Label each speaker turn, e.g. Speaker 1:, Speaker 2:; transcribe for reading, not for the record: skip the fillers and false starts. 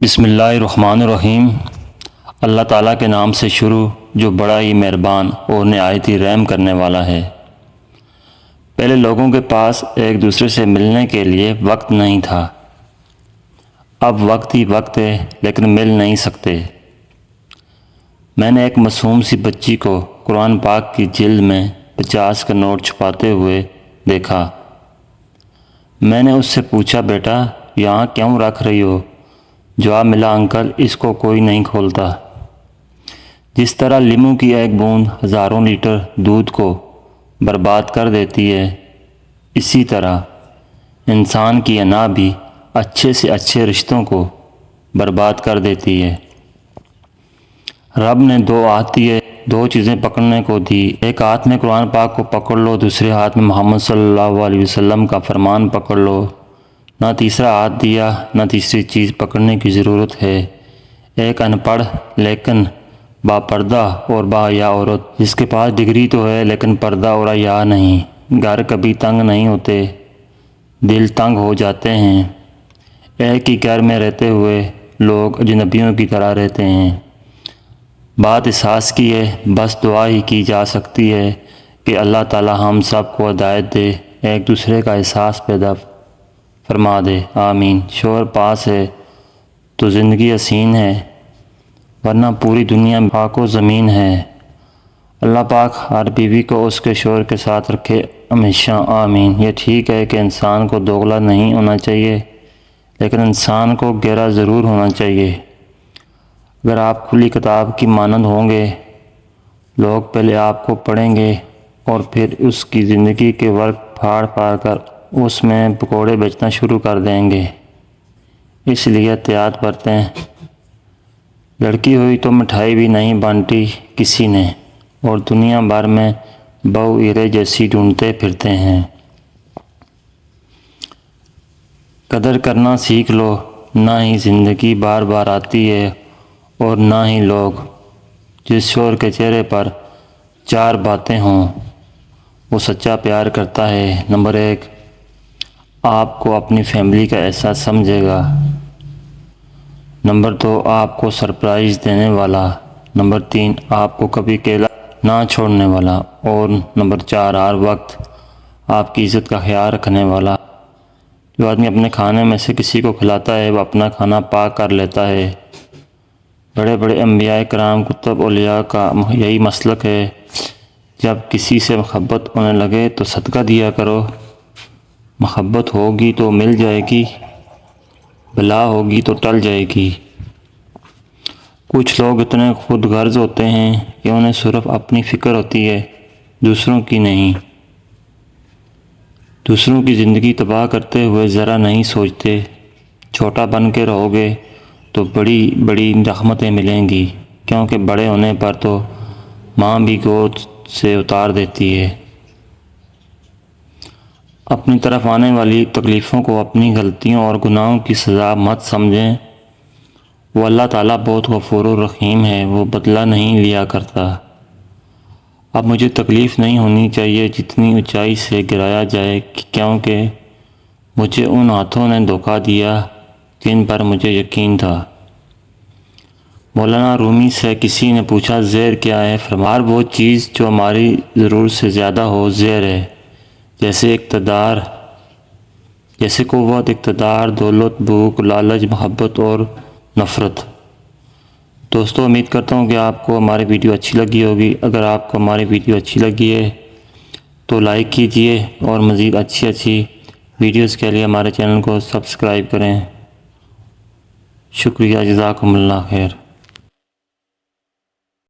Speaker 1: بسم اللہ الرحمن الرحیم۔ اللہ تعالیٰ کے نام سے شروع جو بڑا ہی مہربان اور نہایت ہی رحم کرنے والا ہے۔ پہلے لوگوں کے پاس ایک دوسرے سے ملنے کے لیے وقت نہیں تھا، اب وقت ہی وقت ہے لیکن مل نہیں سکتے۔ میں نے ایک معصوم سی بچی کو قرآن پاک کی جلد میں 50 کا نوٹ چھپاتے ہوئے دیکھا۔ میں نے اس سے پوچھا، بیٹا یہاں کیوں رکھ رہی ہو؟ جواب ملا، انکل اس کو کوئی نہیں کھولتا۔ جس طرح لیموں کی ایک بوند ہزاروں لیٹر دودھ کو برباد کر دیتی ہے، اسی طرح انسان کی انا بھی اچھے سے اچھے رشتوں کو برباد کر دیتی ہے۔ رب نے دو ہاتھ دیے، دو چیزیں پکڑنے کو دی، ایک ہاتھ میں قرآن پاک کو پکڑ لو، دوسرے ہاتھ میں محمد صلی اللہ علیہ وسلم کا فرمان پکڑ لو۔ نہ تیسرا ہاتھ دیا، نہ تیسری چیز پکڑنے کی ضرورت ہے۔ ایک ان پڑھ لیکن با پردہ اور با حیا عورت، جس کے پاس ڈگری تو ہے لیکن پردہ اور حیا نہیں۔ گھر کبھی تنگ نہیں ہوتے، دل تنگ ہو جاتے ہیں۔ ایک ہی گھر میں رہتے ہوئے لوگ اجنبیوں کی طرح رہتے ہیں۔ بات احساس کی ہے، بس دعا ہی کی جا سکتی ہے کہ اللہ تعالی ہم سب کو ہدایت دے، ایک دوسرے کا احساس پیدا فرما دے، آمین۔ شوہر پاس ہے تو زندگی حسین ہے، ورنہ پوری دنیا پاک و زمین ہے۔ اللہ پاک ہر بیوی کو اس کے شوہر کے ساتھ رکھے ہمیشہ، آمین۔ یہ ٹھیک ہے کہ انسان کو دوگلا نہیں ہونا چاہیے، لیکن انسان کو گہرا ضرور ہونا چاہیے۔ اگر آپ کھلی کتاب کی مانند ہوں گے، لوگ پہلے آپ کو پڑھیں گے اور پھر اس کی زندگی کے ورق پھاڑ پھاڑ کر اس میں پکوڑے بیچنا شروع کر دیں گے۔ اس لیے احتیاط برتیں۔ لڑکی ہوئی تو مٹھائی بھی نہیں بانٹی کسی نے، اور دنیا بھر میں بہو ہیرے جیسی ڈھونڈتے پھرتے ہیں۔ قدر کرنا سیکھ لو، نہ ہی زندگی بار بار آتی ہے اور نہ ہی لوگ۔ جس شوہر کے چہرے پر 4 باتیں ہوں وہ سچا پیار کرتا ہے۔ نمبر 1، آپ کو اپنی فیملی کا احساس سمجھے گا۔ نمبر 2، آپ کو سرپرائز دینے والا۔ نمبر 3، آپ کو کبھی اکیلا نہ چھوڑنے والا۔ اور نمبر 4، ہر وقت آپ کی عزت کا خیال رکھنے والا۔ جو آدمی اپنے کھانے میں سے کسی کو کھلاتا ہے وہ اپنا کھانا پاک کر لیتا ہے۔ بڑے بڑے انبیاء کرام، کتب، اولیاء کا یہی مسلک ہے، جب کسی سے محبت ہونے لگے تو صدقہ دیا کرو۔ محبت ہوگی تو مل جائے گی، بلا ہوگی تو ٹل جائے گی۔ کچھ لوگ اتنے خود غرض ہوتے ہیں کہ انہیں صرف اپنی فکر ہوتی ہے، دوسروں کی نہیں۔ دوسروں کی زندگی تباہ کرتے ہوئے ذرا نہیں سوچتے۔ چھوٹا بن کے رہو گے تو بڑی بڑی رحمتیں ملیں گی، کیونکہ بڑے ہونے پر تو ماں بھی گود سے اتار دیتی ہے۔ اپنی طرف آنے والی تکلیفوں کو اپنی غلطیوں اور گناہوں کی سزا مت سمجھیں۔ وہ اللہ تعالیٰ بہت غفور و رحیم ہے، وہ بدلہ نہیں لیا کرتا۔ اب مجھے تکلیف نہیں ہونی چاہیے جتنی اونچائی سے گرایا جائے، کیونکہ مجھے ان ہاتھوں نے دھوکہ دیا جن پر مجھے یقین تھا۔ مولانا رومی سے کسی نے پوچھا، زہر کیا ہے؟ فرمایا، وہ چیز جو ہماری ضرورت سے زیادہ ہو زہر ہے، جیسے اقتدار، جیسے قوت، اقتدار، دولت، بھوک، لالچ، محبت اور نفرت۔ دوستو، امید کرتا ہوں کہ آپ کو ہماری ویڈیو اچھی لگی ہوگی۔ اگر آپ کو ہماری ویڈیو اچھی لگی ہے تو لائک کیجئے اور مزید اچھی ویڈیوز کے لیے ہمارے چینل کو سبسکرائب کریں۔ شکریہ، جزاکم اللہ خیر۔